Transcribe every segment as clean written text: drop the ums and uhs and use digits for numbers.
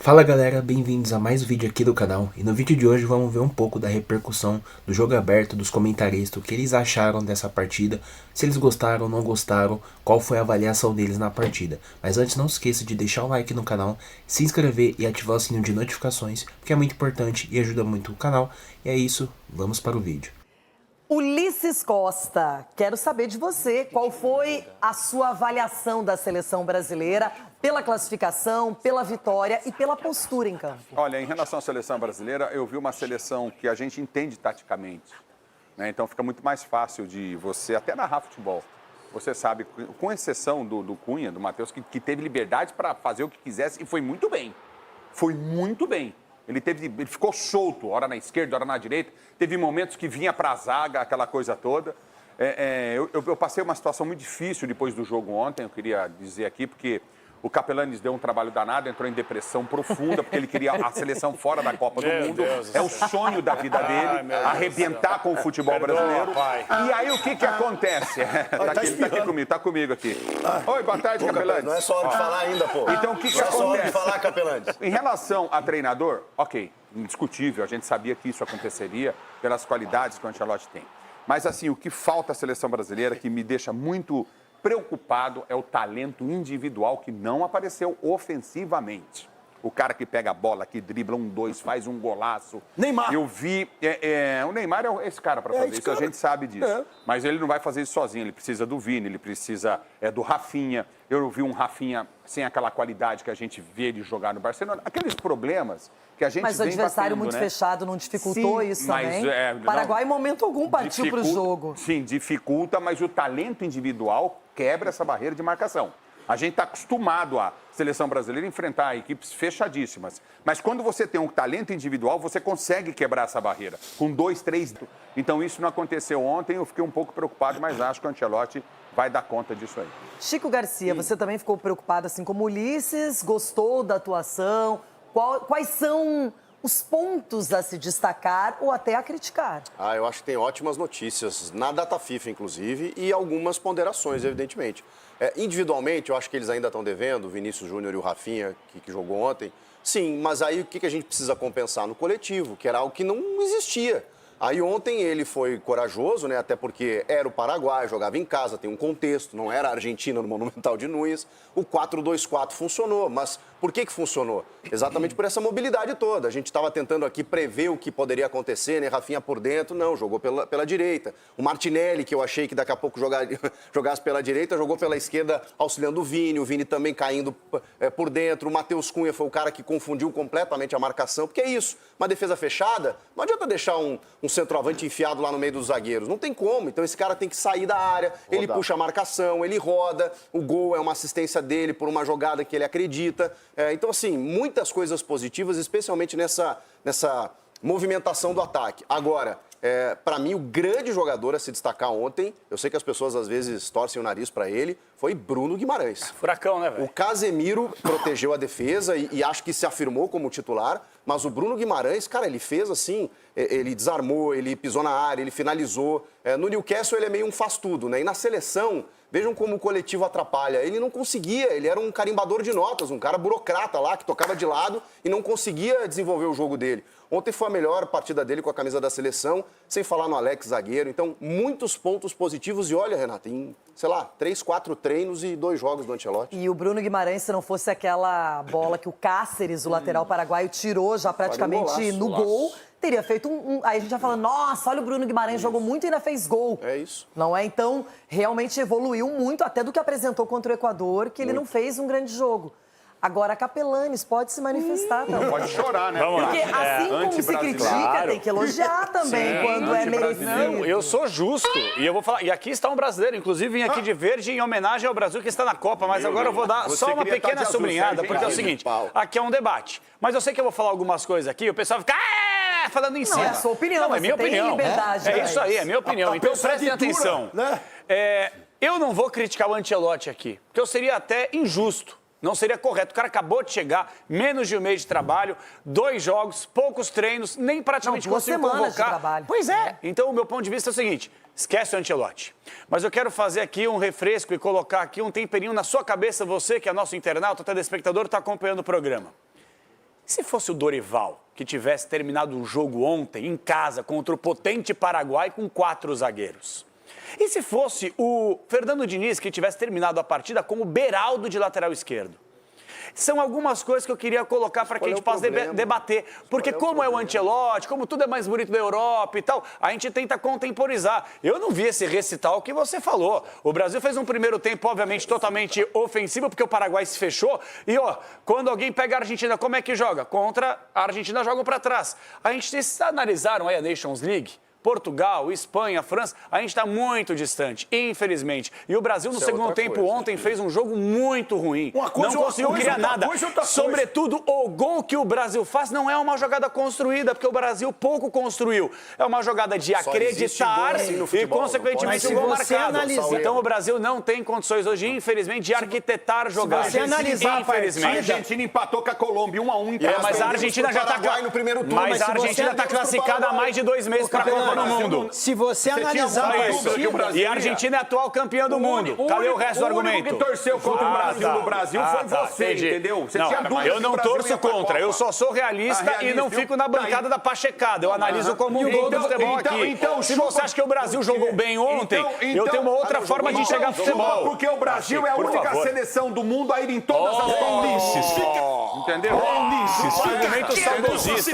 Fala galera, bem-vindos a mais um vídeo aqui do canal. E no vídeo de hoje vamos ver um pouco da repercussão do jogo aberto, dos comentaristas, o que eles acharam dessa partida, se eles gostaram ou não gostaram, qual foi a avaliação deles na partida. Mas antes não se esqueça de deixar o like no canal, se inscrever e ativar o sininho de notificações, porque é muito importante e ajuda muito o canal. E é isso, vamos para o vídeo. Ulisses Costa, quero saber de você, qual foi a sua avaliação da seleção brasileira pela classificação, pela vitória e pela postura em campo? Olha, em relação à seleção brasileira, eu vi uma seleção que a gente entende taticamente, né? Então fica muito mais fácil de você até narrar futebol. Você sabe, com exceção do Cunha, do Matheus, que teve liberdade para fazer o que quisesse e foi muito bem. Foi muito bem. Ele ficou solto, hora na esquerda, hora na direita. Teve momentos que vinha para a zaga, aquela coisa toda. Eu passei uma situação muito difícil depois do jogo ontem, eu queria dizer aqui, porque o Capelanes deu um trabalho danado, entrou em depressão profunda, porque ele queria a seleção fora da Copa do Mundo. É o sonho da vida dele, arrebentar com o futebol brasileiro. E aí o que acontece? Tá comigo aqui. Oi, boa tarde, Capelanes. Não é só hora de falar ainda, pô. Então o que Não é só hora de acontece? falar, Capelanes. Em relação a treinador, ok, indiscutível, a gente sabia que isso aconteceria pelas qualidades que o Ancelotti tem. Mas assim, o que falta à seleção brasileira, que me deixa muito preocupado, é o talento individual que não apareceu ofensivamente. O cara que pega a bola, que dribla 1-2, faz um golaço. Neymar. Eu vi... o Neymar é esse cara para fazer isso, cara. a gente sabe disso. Mas ele não vai fazer isso sozinho, ele precisa do Vini, ele precisa do Rafinha. Eu vi um Rafinha sem aquela qualidade que a gente vê ele jogar no Barcelona. Aqueles problemas que a gente Mas o vem adversário batendo, muito né? fechado não dificultou Sim, isso mas, também? O Paraguai, em momento algum, partiu para o jogo. Sim, dificulta, mas o talento individual quebra essa barreira de marcação. A gente está acostumado a seleção brasileira enfrentar equipes fechadíssimas. Mas quando você tem um talento individual, você consegue quebrar essa barreira. Com 2, 3... Então isso não aconteceu ontem, eu fiquei um pouco preocupado, mas acho que o Ancelotti vai dar conta disso aí. Chico Garcia, você também ficou preocupado, assim como Ulisses, gostou da atuação? Quais são os pontos a se destacar ou até a criticar? Eu acho que tem ótimas notícias, na data FIFA, inclusive, e algumas ponderações, evidentemente. Individualmente, eu acho que eles ainda estão devendo, o Vinícius Júnior e o Rafinha, que jogou ontem. Sim, mas aí o que a gente precisa compensar no coletivo, que era algo que não existia. Aí ontem ele foi corajoso, né? Até porque era o Paraguai, jogava em casa, tem um contexto, não era a Argentina no Monumental de Núñez. O 4-2-4 funcionou, mas por que funcionou? Exatamente por essa mobilidade toda. A gente estava tentando aqui prever o que poderia acontecer, né? Rafinha por dentro, não, jogou pela direita. O Martinelli, que eu achei que daqui a pouco jogasse pela direita, jogou pela esquerda auxiliando o Vini também caindo por dentro. O Matheus Cunha foi o cara que confundiu completamente a marcação, porque é isso, uma defesa fechada, não adianta deixar um centroavante enfiado lá no meio dos zagueiros. Não tem como. Então esse cara tem que sair da área, ele puxa a marcação, ele roda, o gol é uma assistência dele por uma jogada que ele acredita. Então, assim, muitas coisas positivas, especialmente nessa movimentação do ataque. Agora, para mim, o grande jogador a se destacar ontem, eu sei que as pessoas às vezes torcem o nariz para ele, foi Bruno Guimarães. Furacão, né, velho? O Casemiro protegeu a defesa e acho que se afirmou como titular, mas o Bruno Guimarães, cara, ele fez assim, ele desarmou, ele pisou na área, ele finalizou. No Newcastle ele é meio um faz-tudo, né? E na seleção, vejam como o coletivo atrapalha. Ele não conseguia, ele era um carimbador de notas, um cara burocrata lá, que tocava de lado e não conseguia desenvolver o jogo dele. Ontem foi a melhor partida dele com a camisa da seleção, sem falar no Alex, zagueiro. Então, muitos pontos positivos. E olha, Renata, em, 3, 4 treinos e 2 jogos do Ancelotti. E o Bruno Guimarães, se não fosse aquela bola que o Cáceres, o lateral paraguaio, tirou já praticamente no gol, teria feito Aí a gente já falando, nossa, olha o Bruno Guimarães, jogou muito e ainda fez gol. É isso. Não é? Então, realmente evoluiu muito, até do que apresentou contra o Equador, que ele não fez um grande jogo. Agora, Capelanes pode se manifestar também. Pode chorar, né? Vamos lá. Porque assim como se critica, tem que elogiar também quando é merecido. Não, eu sou justo. E eu vou falar. E aqui está um brasileiro, inclusive vim aqui de verde em homenagem ao Brasil que está na Copa. Mas agora eu vou dar só uma pequena sublinhada, porque é o seguinte: aqui é um debate. Mas eu sei que eu vou falar algumas coisas aqui, o pessoal fica falando em cima. Não, é a sua opinião, Não, é minha você tem opinião. liberdade, É isso aí, é minha opinião. Então prestem atenção. né? Eu não vou criticar o Ancelotti aqui, porque eu seria até injusto. Não seria correto. O cara acabou de chegar, menos de um mês de trabalho, 2 jogos, poucos treinos, nem praticamente conseguiu convocar. De trabalho. Pois é. Então, o meu ponto de vista é o seguinte: esquece o Ancelotti. Mas eu quero fazer aqui um refresco e colocar aqui um temperinho na sua cabeça, você que é nosso internauta, telespectador, está acompanhando o programa. se fosse o Dorival que tivesse terminado o jogo ontem em casa contra o potente Paraguai com 4 zagueiros? E se fosse o Fernando Diniz que tivesse terminado a partida com o Beraldo de lateral esquerdo? São algumas coisas que eu queria colocar para que a gente possa debater. Porque como é o Ancelotti, como tudo é mais bonito da Europa e tal, a gente tenta contemporizar. Eu não vi esse recital que você falou. O Brasil fez um primeiro tempo, obviamente, totalmente ofensivo, porque o Paraguai se fechou. E, ó, quando alguém pega a Argentina, como é que joga? Contra a Argentina, jogam para trás. A gente, vocês analisaram aí a Nations League? Portugal, Espanha, França, a gente está muito distante, infelizmente. E o Brasil, no segundo tempo ontem, fez um jogo muito ruim. Não conseguiu criar nada. Sobretudo, o gol que o Brasil faz não é uma jogada construída, porque o Brasil pouco construiu. É uma jogada de acreditar e, consequentemente, um gol marcado. Então, o Brasil não tem condições hoje, infelizmente, de arquitetar jogadas. Se analisar, infelizmente, a Argentina empatou com a Colômbia 1-1 em casa. Mas a Argentina já está no primeiro turno. Mas a Argentina está classificada há mais de 2 meses para a Copa no mundo. Se você analisar a partida... E a Argentina é atual campeã do mundo. Cadê o resto do argumento? O único que torceu contra o Brasil no Brasil foi você, entendeu? Você tinha dúvida. Eu não torço contra. Eu só sou realista e não fico na bancada da pachecada. Eu analiso como um gol do futebol aqui. Se você acha que o Brasil jogou bem ontem, eu tenho uma outra forma de enxergar futebol. Porque o Brasil é a única seleção do mundo a ir em todas as competições. Entendeu? Argumento saudosista.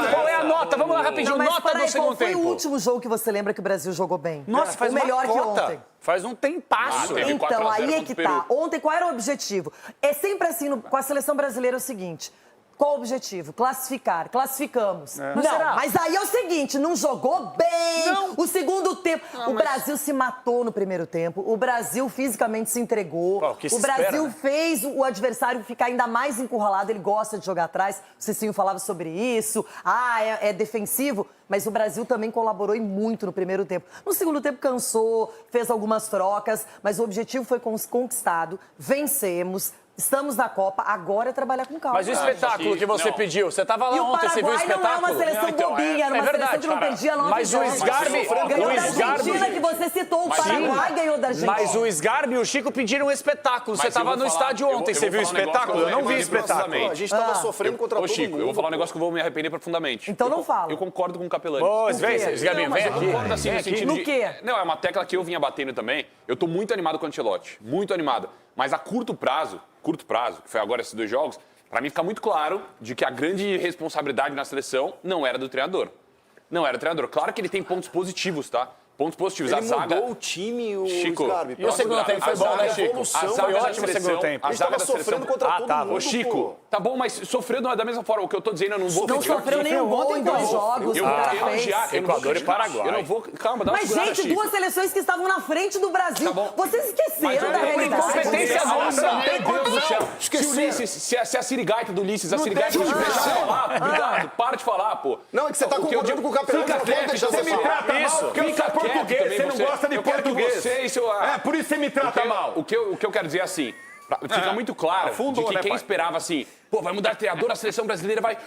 Qual é a nota? Vamos lá rapidinho. Nota do segundo tempo. Qual foi o último jogo que você lembra que o Brasil jogou bem? Nossa, faz o melhor uma que cota. ontem. Faz um tempasso. Então, aí é que tá. Ontem, qual era o objetivo? É sempre assim, com a seleção brasileira é o seguinte... Qual o objetivo? Classificar. Classificamos. Não, mas aí é o seguinte, não jogou bem o segundo tempo. O Brasil se matou no primeiro tempo. O Brasil fisicamente se entregou. O Brasil fez o adversário ficar ainda mais encurralado. Ele gosta de jogar atrás. O Cicinho falava sobre isso. É defensivo. Mas o Brasil também colaborou e muito no primeiro tempo. No segundo tempo cansou, fez algumas trocas, mas o objetivo foi conquistado. Vencemos. Estamos na Copa, agora é trabalhar com calma. Mas o espetáculo que você pediu, você estava lá ontem, você viu o espetáculo? Não é uma seleção bobinha, era uma seleção que não perdia 9 Mas o Sgarbi... Ganhou da Argentina, que você citou, o Paraguai ganhou da Argentina. Mas o Sgarbi e o Chico pediram um espetáculo. Você estava no estádio ontem, você viu o espetáculo? Eu não vi o espetáculo. A gente estava sofrendo contra todo mundo. Chico, eu vou falar um negócio que eu vou me arrepender profundamente. Então não fala. Eu concordo com o Capelani. Pois, vem, Sgarbi, vem aqui. Eu concordo assim no sentido No quê? Não, é uma tecla que eu vinha batendo também. Eu tô muito animado com o Ancelotti, muito animado. Mas a curto prazo, que foi agora esses 2 jogos, para mim fica muito claro de que a grande responsabilidade na seleção não era do treinador. Não era do treinador. Claro que ele tem pontos positivos, tá? Pontos positivos. Ele a zaga... mudou o time, o Chico, Sgarbi. E o segundo tempo foi bom, né, Chico? Foi ótimo o segundo tempo. A gente estava sofrendo contra todo mundo, Ô, Chico, tá bom, mas sofreu da mesma forma. O que eu tô dizendo, eu não vou... Não sofreu nenhum gol em 2 jogos. Equador e Paraguai. Eu não vou... Calma, dá uma Mas, segurada, gente, Chico. 2 seleções que estavam na frente do Brasil. Tá bom. Vocês esqueceram da realidade. Incompetência nossa. Meu Deus do céu. Se o Ulisses, se a sirigaita do Ulisses, a sirigaita que deixa falar, obrigado, para de falar, pô. Não, é que você tá concordando com o Capelani. Fica quieto, Você me trata mal porque eu sou português, você não gosta de português. É, por isso você me trata mal. O que eu quero dizer é assim, fica muito claro de que quem esperava assim, pô, vai mudar treinador, a seleção brasileira vai,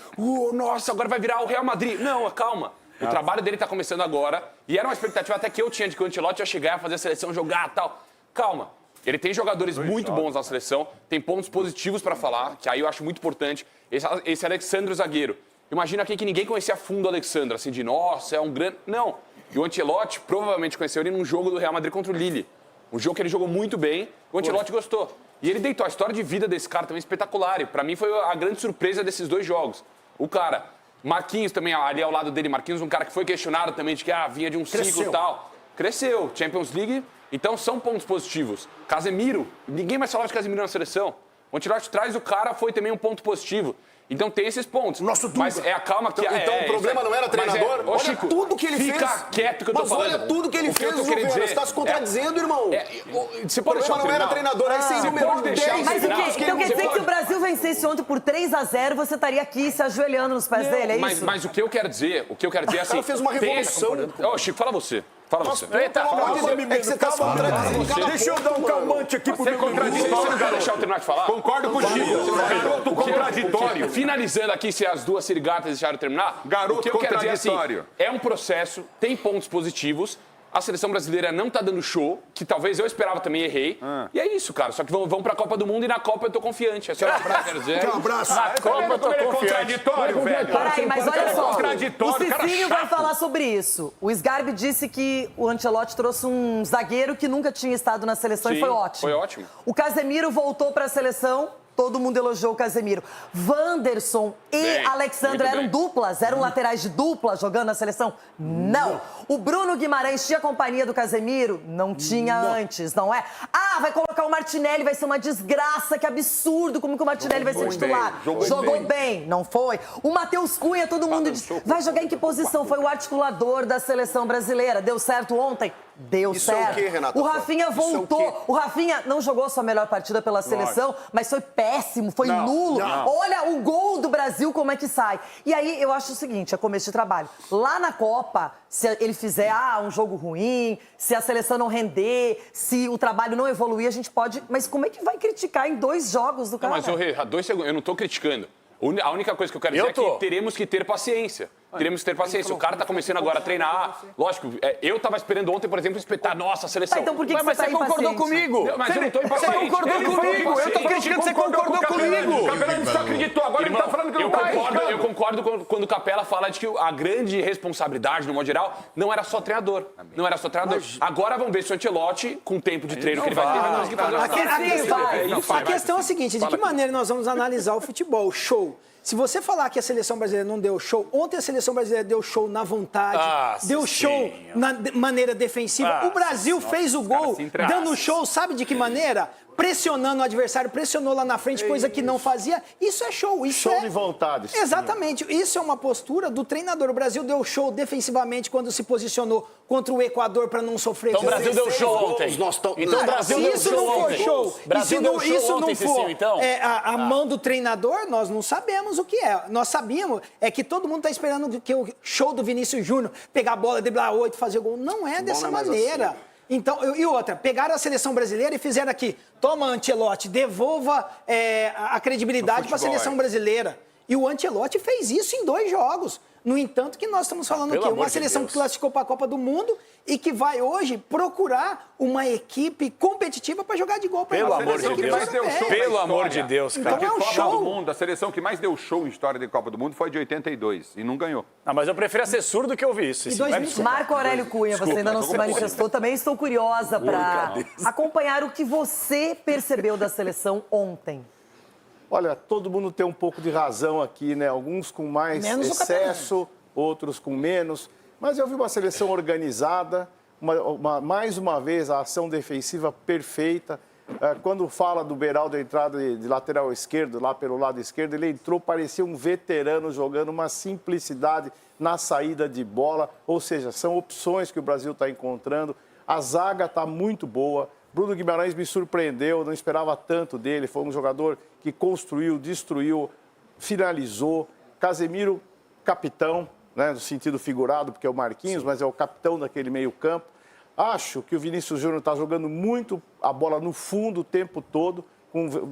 nossa, agora vai virar o Real Madrid. Não, calma. O trabalho dele tá começando agora e era uma expectativa até que eu tinha de que o Ancelotti ia chegar, fazer a seleção jogar e tal. Calma. Ele tem jogadores muito bons na seleção, tem pontos positivos pra falar, que aí eu acho muito importante. Esse Alexandre zagueiro. Imagina aqui que ninguém conhecia a fundo o Alexandre, assim, de nossa, é um grande... Não. E o Ancelotti provavelmente conheceu ele num jogo do Real Madrid contra o Lille. Um jogo que ele jogou muito bem, o Ancelotti gostou. E ele deitou a história de vida desse cara também espetacular. E pra mim foi a grande surpresa desses 2 jogos. O cara, Marquinhos também ali ao lado dele, Marquinhos um cara que foi questionado também de que vinha de um ciclo e tal. Cresceu, Champions League, então são pontos positivos. Casemiro, ninguém mais falava de Casemiro na seleção. O Ancelotti traz o cara, foi também um ponto positivo. Então tem esses pontos. Mas é a calma que... Então o problema não era treinador? Olha Chico, tudo que ele fez. Fica quieto que eu tô falando. Mas olha tudo que ele fez, Você está se contradizendo, irmão. Você O pode problema não era treinador, aí você enumerou 10. Mas o quê? Então quer dizer que se o Brasil vencesse ontem por 3-0, você estaria aqui se ajoelhando nos pés dele, é isso? Mas o que eu quero dizer é assim... O cara fez uma revolução. Ô, Chico, fala você. Fala você. Eita, é que você está se contradizendo. Deixa eu dar um calmante aqui pro meu Você não quer deixar eu terminar de falar? Concordo contigo. Garoto contraditório. Finalizando aqui, se as 2 sirigatas deixaram eu terminar... Garoto o que eu quero dizer é assim, contraditório. é um processo, tem pontos positivos... a seleção brasileira não tá dando show, que talvez eu esperava também, errei. E é isso, cara. Só que vamos pra Copa do Mundo e na Copa eu tô confiante. É só um abraço, quero dizer. Um abraço. Na Copa eu tô confiante. Contraditório, velho. Peraí, mas olha só. O Cicinho vai falar sobre isso. O Sgarbi disse que o Ancelotti trouxe um zagueiro que nunca tinha estado na seleção e foi ótimo. Foi ótimo. O Casemiro voltou pra seleção. Todo mundo elogiou o Casemiro. Wanderson e Alexandre eram duplas? Eram laterais de dupla jogando na seleção? Não. O Bruno Guimarães tinha companhia do Casemiro? Não tinha antes, não é? Ah, vai colocar o Martinelli, vai ser uma desgraça, que absurdo. Como que o Martinelli vai ser titular? Jogou bem, não foi? O Matheus Cunha, todo mundo disse, vai jogar em que posição? Foi o articulador da seleção brasileira. Deu certo ontem? Deu certo. É o quê, Renata? O Rafinha voltou. O Rafinha não jogou sua melhor partida pela seleção, mas foi péssimo, foi nulo. Olha o gol do Brasil, como é que sai. E aí eu acho o seguinte, é começo de trabalho. Lá na Copa, se ele fizer um jogo ruim, se a seleção não render, se o trabalho não evoluir, a gente pode... Mas como é que vai criticar em 2 jogos do cara? Não, mas 2 segundos, eu não tô criticando. A única coisa que eu quero dizer é que teremos que ter paciência. Teremos que ter paciência. O cara tá começando agora a treinar. Lógico, eu tava esperando ontem, por exemplo, espetar nossa seleção. Então por que você tá concordou comigo? Mas eu não tô impaciente. Você concordou comigo. Eu tô criticando que você concordou comigo. O Capela disse que acreditou. Agora ele tá falando que não tá. Eu concordo quando o Capela fala de que a grande responsabilidade, no modo geral, não era só treinador. Não era só treinador. Agora vamos ver se o Ancelotti, com o tempo de treino que ele vai ter, vai conseguir fazer A questão é a seguinte, de que maneira nós vamos analisar o futebol? Show. Se você falar que a seleção brasileira não deu show, ontem a seleção brasileira deu show na vontade, deu show na maneira defensiva. O Brasil fez o gol dando show, sabe de que maneira? Pressionando o adversário, pressionou lá na frente, coisa que não fazia. Isso é show. Isso show de vontade. Exatamente. Isso é uma postura do treinador. O Brasil deu show defensivamente quando se posicionou contra o Equador para não sofrer. Então o Brasil deu show ontem. Então o Brasil deu show ontem. Isso não for a mão do treinador, nós não sabemos o que é. Nós sabíamos que todo mundo está esperando que o show do Vinícius Júnior, pegar a bola, driblar 8, fazer gol. Não é dessa maneira. Assim. Então, e outra, pegaram a seleção brasileira e fizeram aqui, toma Ancelotti, devolva a credibilidade para a seleção brasileira. E o Ancelotti fez isso em 2 jogos. No entanto, que nós estamos falando o quê? Uma seleção que classificou para a Copa do Mundo e que vai hoje procurar uma equipe competitiva para jogar de igual para igual. Pelo amor de Deus. Pelo amor de Deus, cara. Então é um Copa show. do Mundo, a seleção que mais deu show em história de Copa do Mundo foi de 82 e não ganhou. Não, mas eu prefiro ser surdo do que ouvir isso. Marco Aurélio Cunha, você ainda não se manifestou. Também estou curiosa para acompanhar o que você percebeu da seleção ontem. Olha, todo mundo tem um pouco de razão aqui, né? Alguns com mais excesso, outros com menos. Mas eu vi uma seleção organizada, mais uma vez a ação defensiva perfeita. Quando fala do Beraldo entrada de lateral esquerdo, lá pelo lado esquerdo, ele entrou, parecia um veterano jogando uma simplicidade na saída de bola. Ou seja, são opções que o Brasil está encontrando. A zaga está muito boa. Bruno Guimarães me surpreendeu, não esperava tanto dele. Foi um jogador que construiu, destruiu, finalizou. Casemiro, capitão, né, no sentido figurado, porque é o Marquinhos, mas é o capitão daquele meio-campo. Acho que o Vinícius Júnior está jogando muito a bola no fundo o tempo todo,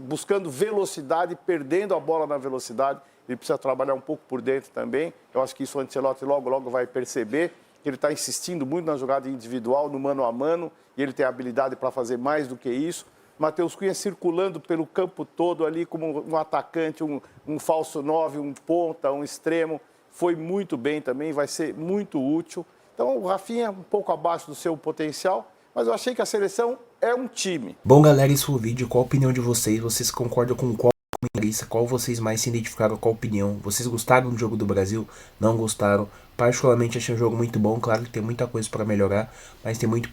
buscando velocidade, perdendo a bola na velocidade. Ele precisa trabalhar um pouco por dentro também. Eu acho que isso o Ancelotti logo vai perceber. Ele está insistindo muito na jogada individual, no mano a mano, e ele tem a habilidade para fazer mais do que isso. Matheus Cunha circulando pelo campo todo ali como um atacante, um falso 9, um ponta, um extremo. Foi muito bem também, vai ser muito útil. Então o Rafinha um pouco abaixo do seu potencial, mas eu achei que a seleção é um time. Bom, galera, esse foi o vídeo. Qual a opinião de vocês? Vocês concordam com qual comentarista? Qual vocês mais se identificaram com a opinião? Vocês gostaram do jogo do Brasil? Não gostaram? Particularmente achei um jogo muito bom. Claro que tem muita coisa para melhorar, mas tem muito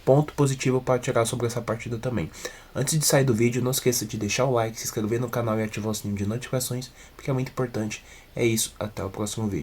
ponto positivo para tirar sobre essa partida também. Antes de sair do vídeo, não esqueça de deixar o like, se inscrever no canal e ativar o sininho de notificações, porque é muito importante. É isso, até o próximo vídeo.